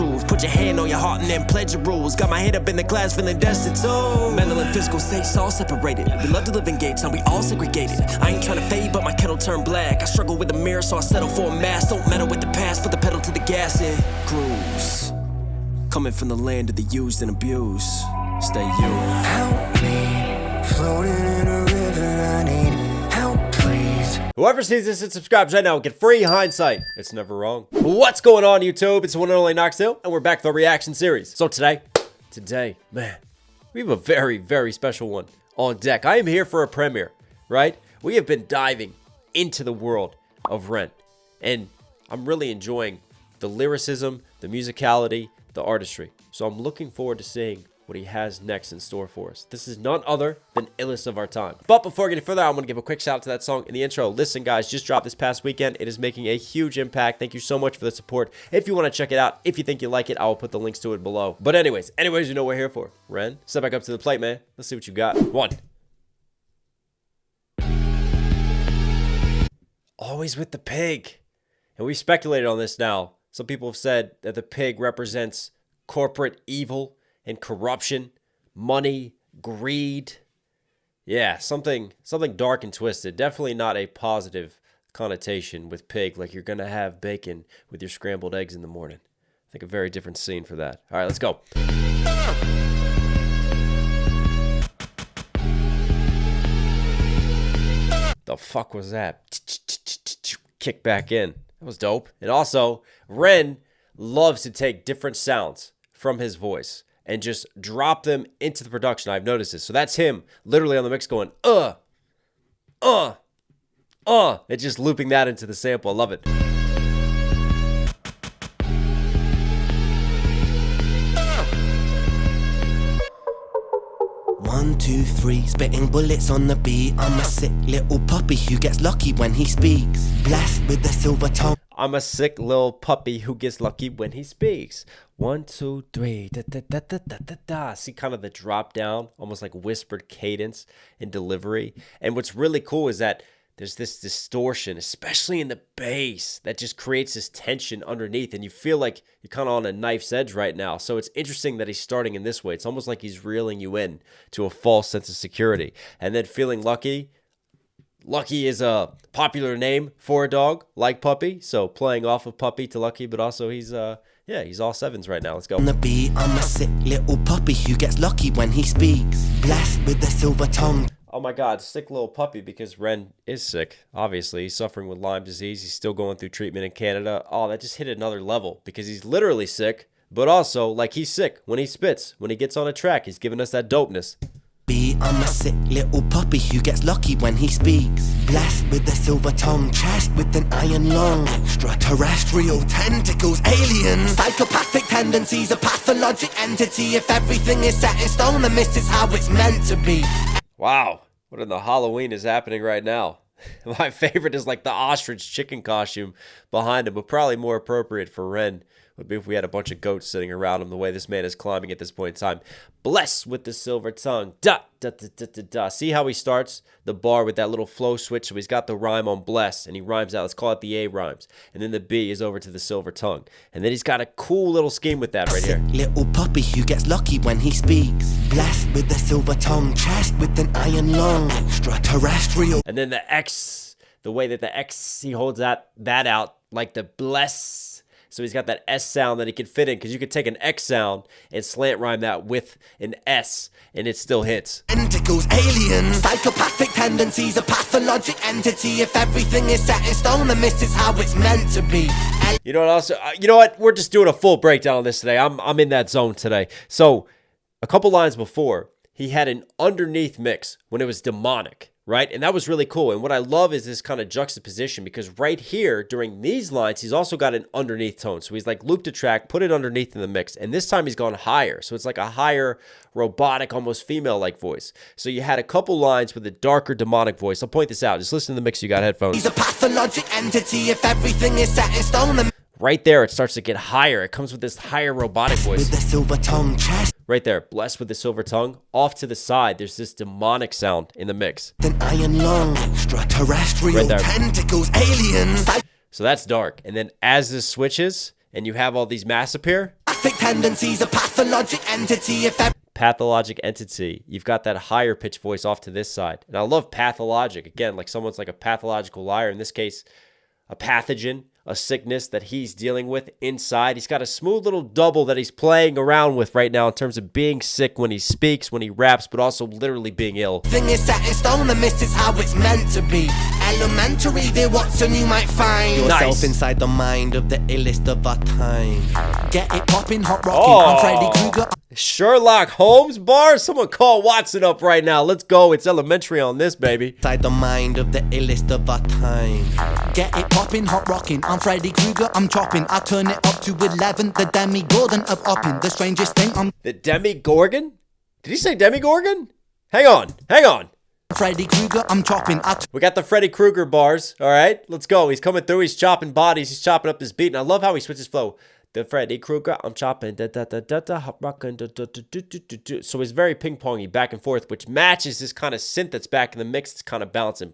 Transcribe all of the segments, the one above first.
truth. Put your hand on your heart and then pledge your rules. Got my head up in the class, feeling destitute. Mental and physical states all separated. We love to live in gates, now we all segregated. I ain't trying to fade, but my kettle turned black. I struggle with the mirror, so I settle for a mask. Don't meddle with the past, put the pedal to the gas and cruise. Coming from the land of the used and abused. Stay you. Help me, floating in a river, I need help, please. Whoever sees this and subscribes right now will get free hindsight. It's never wrong. What's going on, YouTube? It's the one and only Knoxdale, and we're back with our reaction series. So today, man, we have a very, very special one on deck. I am here for a premiere, right? We have been diving into the world of Ren, and I'm really enjoying the lyricism, the musicality, the artistry. So I'm looking forward to seeing what he has next in store for us. This is none other than Illest Of Our Time. But before I get any further, I want to give a quick shout out to that song in the intro. Listen, guys, just dropped this past weekend. It is making a huge impact. Thank you so much for the support. If you want to check it out, if you think you like it, I will put the links to it below. But anyways, you know what we're here for. Ren, step back up to the plate, man. Let's see what you got. One. Always with the pig. And we've speculated on this now. Some people have said that the pig represents corporate evil and corruption, money, greed. Yeah, something dark and twisted. Definitely not a positive connotation with pig, like you're gonna have bacon with your scrambled eggs in the morning. I think a very different scene for that. All right, let's go. The fuck was that? Kick back in. That was dope. And also, Ren loves to take different sounds from his voice and just drop them into the production. I've noticed this. So that's him literally on the mix going, and just looping that into the sample. I love it. 1, 2, 3, spitting bullets on the beat. I'm a sick little puppy who gets lucky when he speaks. Blessed with the silver tongue. I'm a sick little puppy who gets lucky when he speaks. 1, 2, 3, da da da da da da da. See kind of the drop down, almost like whispered cadence and delivery. And what's really cool is that there's this distortion, especially in the bass, that just creates this tension underneath. And you feel like you're kind of on a knife's edge right now. So it's interesting that he's starting in this way. It's almost like he's reeling you in to a false sense of security. And then feeling lucky. Lucky is a popular name for a dog, like Puppy. So playing off of Puppy to Lucky, but also he's all sevens right now. Let's go. On the beat, I'm a sick little puppy who gets lucky when he speaks. Blessed with the silver tongue. Oh my God, sick little puppy, because Ren is sick. Obviously, he's suffering with Lyme disease. He's still going through treatment in Canada. Oh, that just hit another level because he's literally sick, but also like he's sick when he spits. When he gets on a track, he's giving us that dopeness. I'm a sick little puppy who gets lucky when he speaks. Blessed with the silver tongue, chest with an iron lung. Extraterrestrial tentacles, aliens. Psychopathic tendencies, a pathologic entity. If everything is set in stone, then this is how it's meant to be. Wow, what in the Halloween is happening right now? My favorite is like the ostrich chicken costume behind him, but probably more appropriate for Ren would be if we had a bunch of goats sitting around him the way this man is climbing at this point in time. Blessed with the silver tongue. Da, da, da, da, da, da. See how he starts the bar with that little flow switch? So he's got the rhyme on bless, and he rhymes out. Let's call it the A rhymes. And then the B is over to the silver tongue. And then he's got a cool little scheme with that right here. Little puppy who gets lucky when he speaks. Blessed with the silver tongue, chest with an iron lung. Extraterrestrial. And then the X, the way that the X, he holds that out like the bless. So he's got that S sound that he can fit in, because you could take an X sound and slant rhyme that with an S, and it still hits. Tentacles, aliens, psychopathic tendencies, a pathologic entity. If everything is set in stone, then this is how it's meant to be. You know what? Also, you know what? We're just doing a full breakdown on this today. I'm in that zone today. So a couple lines before, he had an underneath mix when it was demonic. Right? And that was really cool. And what I love is this kind of juxtaposition, because right here during these lines, he's also got an underneath tone. So he's like looped a track, put it underneath in the mix. And this time he's gone higher. So it's like a higher robotic, almost female-like voice. So you had a couple lines with a darker demonic voice. I'll point this out. Just listen to the mix. You got headphones. He's a pathologic entity. If everything is set in stone. Right there, it starts to get higher. It comes with this higher robotic voice. With the silver tongue, chest. Right there, blessed with the silver tongue. Off to the side, there's this demonic sound in the mix. An iron lung, extraterrestrial right there. Tentacles, aliens. So that's dark. And then as this switches and you have all these masks appear, Psychopathic tendencies, a pathologic entity. If Pathologic entity. You've got that higher pitch voice off to this side. And I love pathologic. Again, like someone's like a pathological liar. In this case, a pathogen, a sickness that he's dealing with inside. He's got a smooth little double that he's playing around with right now in terms of being sick when he speaks, when he raps, but also literally being ill. thing is set in stone, and this is how it's meant to be. Elementary, dear Watson, you might find yourself inside the mind of the illest of our time. Get it poppin', hot rockin', I'm Freddy Krueger. Sherlock Holmes bar? Someone call Watson up right now. Let's go. It's elementary on this, baby. Inside the mind of the illest of our time. Get it poppin', hot rockin', I'm Freddy Krueger, I'm chopping. I turn it up to 11, the Demigorgon of upping. The strangest thing, I'm The Demigorgon? Did he say Demigorgon? Hang on. Freddy Krueger, I'm chopping. We got the Freddy Krueger bars. All right, let's go. He's coming through. He's chopping bodies. He's chopping up this beat. And I love how he switches flow. The Freddy Krueger, I'm chopping. Da da da da da, hot rockin'. Da, da, da, da, da, da, da. So it's very ping pongy back and forth, which matches this kind of synth that's back in the mix. It's kind of bouncing.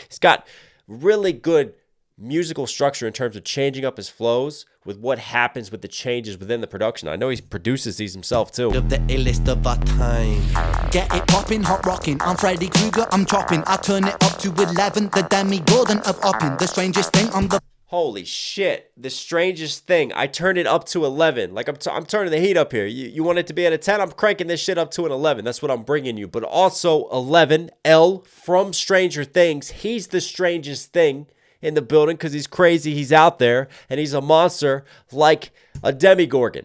He's got really good musical structure in terms of changing up his flows with what happens with the changes within the production. I know he produces these himself too. Of the illest of our time. Get it poppin', hot rockin', I'm Freddy Krueger, I'm chopping. I turn it up to 11, the Demigorgon of upping. The strangest thing, I'm the Holy shit, the strangest thing. I turned it up to 11. Like, I'm turning the heat up here. You want it to be at a 10? I'm cranking this shit up to an 11. That's what I'm bringing you. But also 11, L from Stranger Things. He's the strangest thing in the building because he's crazy. He's out there, and he's a monster like a Demigorgon.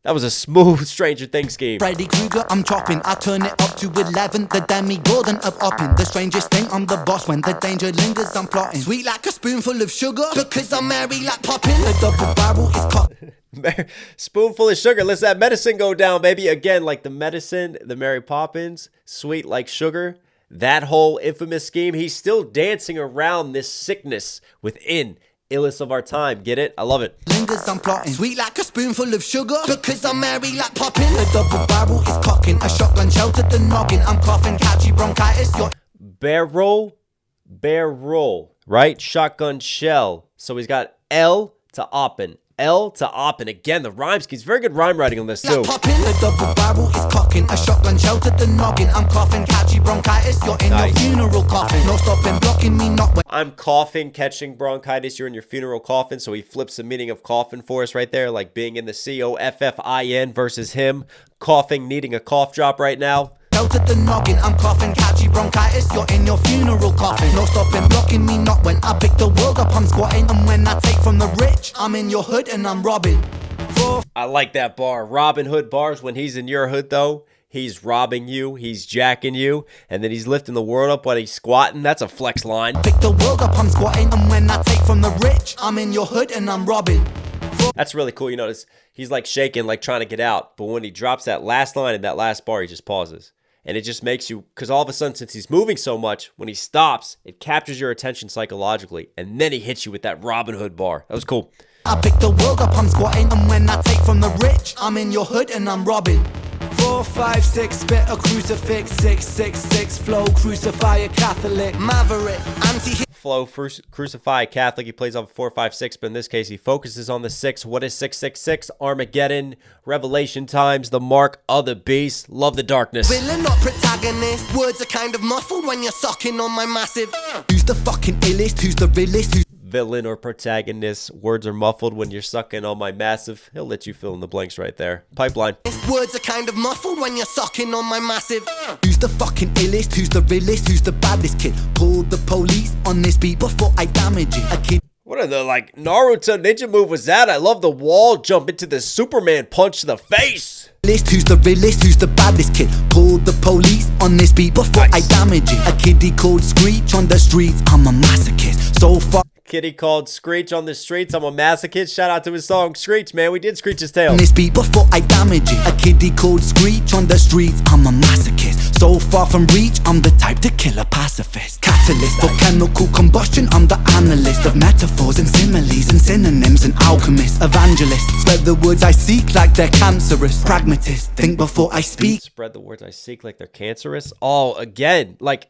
That was a smooth Stranger Things scheme. Freddy Krueger, I'm chopping. I turn it up to 11, the Demigorgon of upping. The strangest thing, I'm the boss. When the danger lingers, I'm plotting. Sweet like a spoonful of sugar, because I'm merry like popping. The double barrel is cocked. Spoonful of sugar. Let's that medicine go down, baby. Again, like the medicine, the Mary Poppins, sweet like sugar. That whole infamous scheme. He's still dancing around this sickness within Illest of Our Time. Get it? I love it. Lingers, I'm plotting. Sweet like a spoonful of sugar, because I'm merry like popping. The double barrel is cocking. A shotgun sheltered the noggin. I'm coughing, catchy bronchitis. You're Barrel, right? Shotgun shell. So he's got L to oppen. L to oppen. Again, the rhyme scheme's very good rhyme writing on this too. like popping. The double barrel is cocking. A shotgun sheltered the noggin. I'm coughing, catchy bronchitis. You're in your funeral coffin. No stopping, blocking me not when I'm coughing, catching bronchitis. You're in your funeral coffin. So he flips the meaning of coffin for us right there, like being in the COFFIN versus him coughing, needing a cough drop right now. sheltered the noggin. I'm coughing, catchy bronchitis. You're in your funeral coffin. No stopping, blocking me not when I pick the world up. I'm squatting, and when I take from the rich, I'm in your hood and I'm robbing. I like that bar. Robin Hood bars. When he's in your hood, though, he's robbing you, he's jacking you, and then he's lifting the world up while he's squatting. That's a flex line. Pick the world up, I'm squatting, and when I take from the rich, I'm in your hood and I'm robbing. That's really cool. You notice he's like shaking, like trying to get out, but when he drops that last line in that last bar, he just pauses. And it just makes you, because all of a sudden, since he's moving so much, when he stops, it captures your attention psychologically, and then he hits you with that Robin Hood bar. That was cool. I pick the world up, I'm squatting, and when I take from the rich, I'm in your hood and I'm robbing. 4, 5, 6, spit a crucifix, 6, 6, 6, flow, crucify a Catholic, maverick, anti Flow, crucify a Catholic. He plays off 4, 5, 6, but in this case, he focuses on the 6. What is 666? Armageddon, Revelation times, the mark of the beast. Love the darkness. Villain, not protagonist. Words are kind of muffled when you're sucking on my massive. Who's the fucking illest? Who's the realest? Who's Villain or protagonist. Words are muffled when you're sucking on my massive. He'll let you fill in the blanks right there. Pipeline. Words are kind of muffled when you're sucking on my massive. Who's the fucking illest? Who's the realest? Who's the baddest kid? Call the police on this beat before I damage it. A kid. What are the, like, Naruto ninja move was that? I love the wall jump into the Superman punch to the face. Who's the realest? Who's the baddest kid? Call the police on this beat before I damage it. A kiddie called Screech on the streets. I'm a masochist. So far. Kitty called Screech on the streets. I'm a masochist. Shout out to his song Screech, man. We did Screech his tail. This beat before I damage it. A kiddie called Screech on the streets. I'm a masochist. So far from reach, I'm the type to kill a pacifist. Catalyst for chemical combustion. I'm the analyst of metaphors and similes and synonyms and alchemist. Evangelist. Spread the words I seek like they're cancerous. Pragmatist. Think before I speak. Spread the words I seek like they're cancerous. Oh, again, like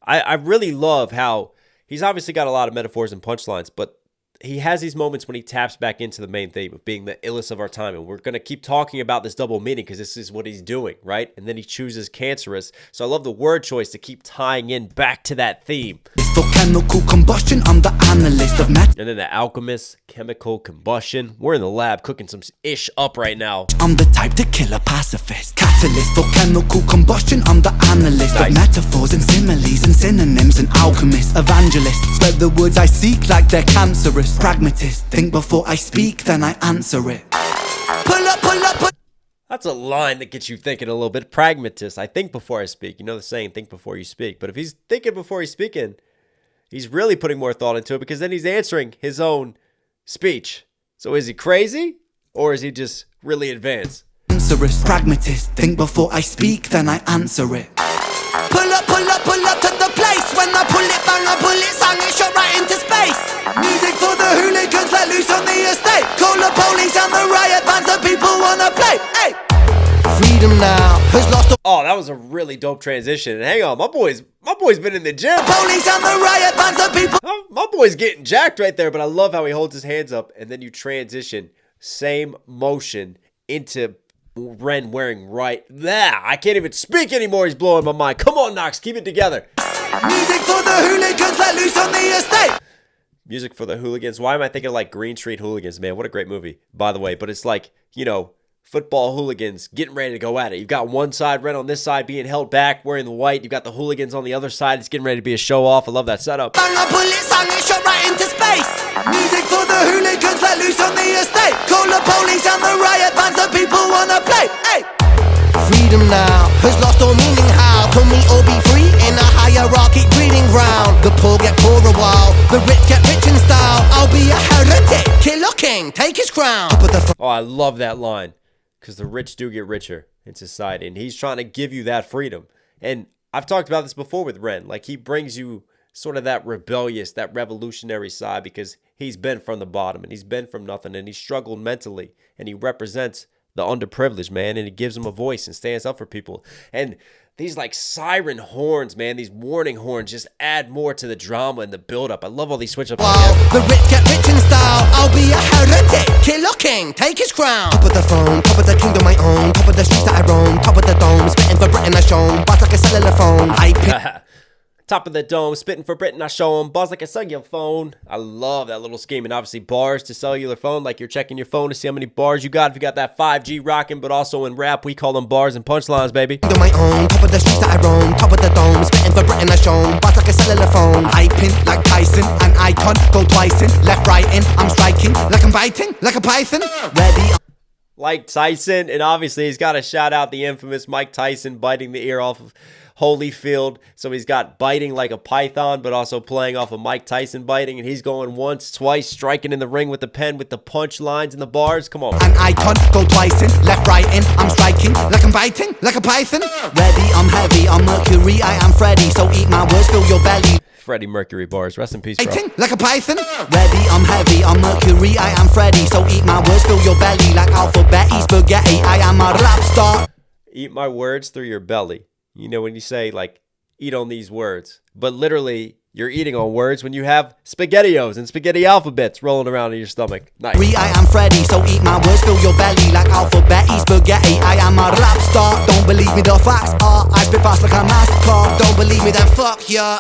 I really love how he's obviously got a lot of metaphors and punchlines, but he has these moments when he taps back into the main theme of being the illest of our time. And we're going to keep talking about this double meaning because this is what he's doing, right? And then he chooses cancerous. So I love the word choice to keep tying in back to that theme. Chemical combustion, I'm the analyst of matter. And then the alchemist, chemical combustion. We're in the lab cooking some ish up right now. I'm the type to kill a pacifist. Catalyst for chemical combustion, I'm the analyst of metaphors and similes and synonyms and alchemist. Evangelist, spread the words I seek like they're cancerous. Pragmatist, think before I speak, then I answer it. Pull up, pull up, pull up. That's a line that gets you thinking a little bit. Pragmatist, I think before I speak. You know the saying, think before you speak. But if he's thinking before he's speaking, he's really putting more thought into it because then he's answering his own speech. So is he crazy or is he just really advanced? Cancerous, pragmatist, think before I speak, then I answer it. Pull up, pull up, pull up to the place. When I pull it, bang, I pull it, sang it, shot right into space. Music for the hooligans, let loose on the estate. Call the police and the riot bands, the people wanna play. Hey, freedom now has lost. Oh, that was a really dope transition. And hang on, my boy's been in the gym. Police and the riot bands, the people. My boy's getting jacked right there, but I love how he holds his hands up and then you transition, same motion into Ren wearing right there. I can't even speak anymore. He's blowing my mind. Come on, Knox, keep it together. Music for the hooligans, let loose on the estate. Music for the hooligans. Why am I thinking like Green Street Hooligans? Man, what a great movie, by the way. But it's like, you know, football hooligans getting ready to go at it. You've got one side, Ren on this side being held back, wearing the white. You've got the hooligans on the other side. It's getting ready to be a show off. I love that setup. Bang a bullet, sang it, shot right into space. Music for the hooligans, let loose on the estate. Call the police and the riot bands, the people wanna play. Hey, freedom now has lost all meaning. How can we all be free in a hierarchic breeding ground? The poor get poorer while the rich get rich in style. I'll be a heretic, killer king, take his crown. Oh, I love that line. Because the rich do get richer in society. And he's trying to give you that freedom. And I've talked about this before with Ren. Like, he brings you sort of that rebellious, that revolutionary side because he's been from the bottom and he's been from nothing and he's struggled mentally. And he represents the underprivileged, man. And he gives them a voice and stands up for people. And these like siren horns, man, these warning horns just add more to the drama and the buildup. I love all these switch ups. Wow, the rich get rich in style. I'll be a heretic, killer king, take his crown. Top of the phone, top of the kingdom I own. Top of the streets that I roam, top of the dome. Spitting for Britain I shown, buzz like a cellular phone. I pick. Top of the dome, spitting for Britain, I show him, buzz like a cellular phone. I love that little scheme. And obviously bars to cellular phone, like you're checking your phone to see how many bars you got. If you got that 5G rocking, but also in rap, we call them bars and punchlines, baby. Do my own, top of the streets that I roam, top of the dome, spitting for Britain I shown, buzz like a cellular phone. I pin like Tyson, an icon, go twice in, left right in, I'm striking, like I'm biting, like a python, ready. Like Tyson, and obviously he's got to shout out the infamous Mike Tyson biting the ear off of Holyfield. So he's got biting like a python, but also playing off of Mike Tyson biting. And he's going once, twice, striking in the ring with the pen, with the punch lines and the bars. Come on. An icon, go twice in, left, right in. I'm striking, like I'm biting, like a python. Ready, I'm heavy, I'm Mercury, I am Freddy. So eat my words, fill your belly. Freddie Mercury bars. Rest in peace, bro. Like a python. Ready, I'm heavy, I'm Mercury, I am Freddy. So eat my words, fill your belly. Like alphabet, spaghetti, I am a rap star. Eat my words through your belly. You know, when you say, like, eat on these words. But literally, you're eating on words when you have SpaghettiOs and spaghetti alphabets rolling around in your stomach. Nice. I am Freddy, so eat my words, fill your belly. Like alphabet, spaghetti, I am a rap star. Don't believe me, the facts are I spit fast like a NASCAR. Don't believe me, then fuck your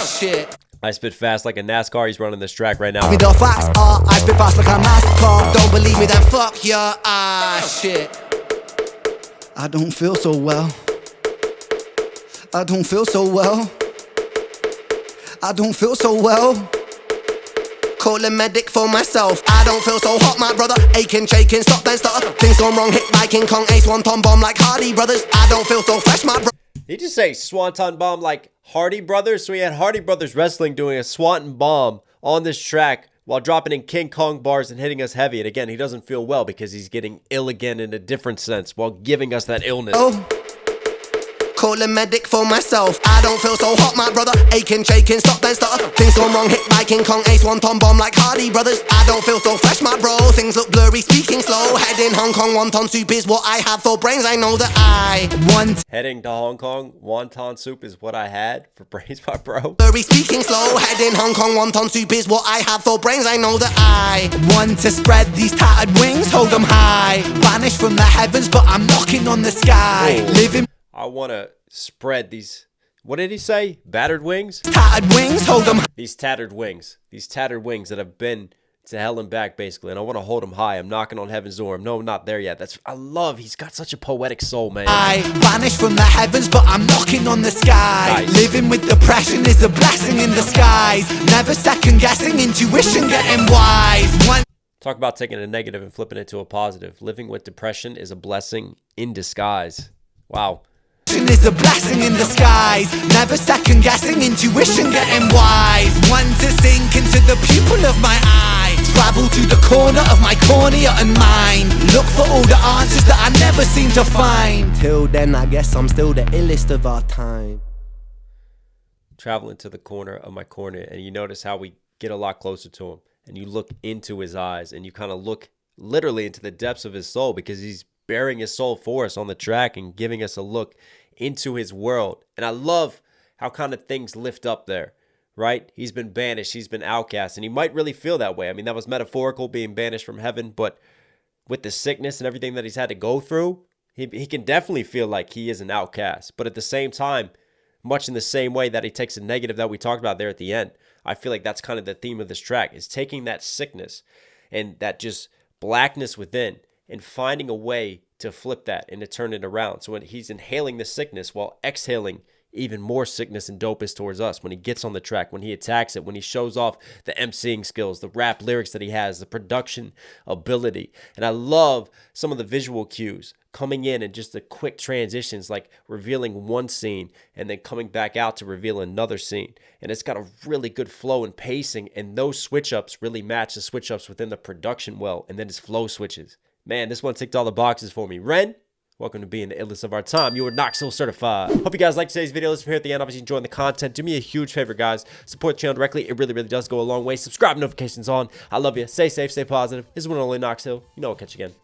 shit. I spit fast like a NASCAR. He's running this track right now. The facts are I spit fast like a NASCAR. Don't believe me, then fuck your shit. I don't feel so well. I don't feel so well. I don't feel so well. Call a medic for myself. I don't feel so hot, my brother. Aching, shaking, stop then stutter. Things gone wrong, hit by King Kong, a Swanton Bomb like Hardy Brothers. I don't feel so fresh, my brother. Did he just say Swanton Bomb like Hardy Brothers? So he had Hardy Brothers Wrestling doing a Swanton Bomb on this track while dropping in King Kong bars and hitting us heavy. And again, he doesn't feel well because he's getting ill again in a different sense while giving us that illness. Oh. Call a medic for myself. I don't feel so hot, my brother. Aching, shaking, stop then stutter. Things gone wrong, hit by King Kong, a Swanton Bomb like Hardy Brothers. I don't feel so fresh, my bro. Things look blurry, speaking slow. Head head in Hong Kong, wonton soup is what I have for brains. I know that I want. Heading to Hong Kong, wonton soup is what I had for brains, my bro. Speaking slow, head in Hong Kong, wonton soup is what I have for brains. I know that I want to spread these tattered wings, hold them high. Vanish from the heavens, but I'm knocking on the sky. Living. I want to spread these. What did he say? Battered wings? Tattered wings, hold them. These tattered wings. These tattered wings that have been to hell and back, basically. And I want to hold them high. I'm knocking on heaven's door. No, I'm not there yet. He's got such a poetic soul, man. I vanish from the heavens, but I'm knocking on the sky. Nice. Living with depression is a blessing in disguise. Never second guessing, intuition getting wise. Talk about taking a negative and flipping it to a positive. Living with depression is a blessing in disguise. Wow. Is a blessing in disguise. Never second guessing, intuition getting wise. One to sink into the pupil of my eye. Travel to the corner of my cornea and mind. Look for all the answers that I never seem to find. Till then, I guess I'm still the illest of our time. Traveling to the corner of my cornea, and you notice how we get a lot closer to him. And you look into his eyes, and you kind of look literally into the depths of his soul, because he's bearing his soul for us on the track and giving us a look into his world. And I love how kind of things lift up there, right? He's been banished, he's been outcast, and he might really feel that way. I mean, that was metaphorical, being banished from heaven, but with the sickness and everything that he's had to go through, he can definitely feel like he is an outcast. But at the same time, much in the same way that he takes a negative that we talked about there at the end, I feel like that's kind of the theme of this track, is taking that sickness and that just blackness within and finding a way to flip that and to turn it around. So when he's inhaling the sickness while exhaling even more sickness and dopeness towards us, when he gets on the track, when he attacks it, when he shows off the emceeing skills, the rap lyrics that he has, the production ability. And I love some of the visual cues coming in and just the quick transitions, like revealing one scene and then coming back out to reveal another scene. And it's got a really good flow and pacing, and those switch ups really match the switch ups within the production well, and then his flow switches. Man, this one ticked all the boxes for me. Ren, welcome to being the illest of our time. You are Knoxville certified. Hope you guys liked today's video. Listen here at the end. Obviously, enjoying the content. Do me a huge favor, guys. Support the channel directly. It really, really does go a long way. Subscribe, notifications on. I love you. Stay safe, stay positive. This is one and only Knoxville. You know, I'll catch you again.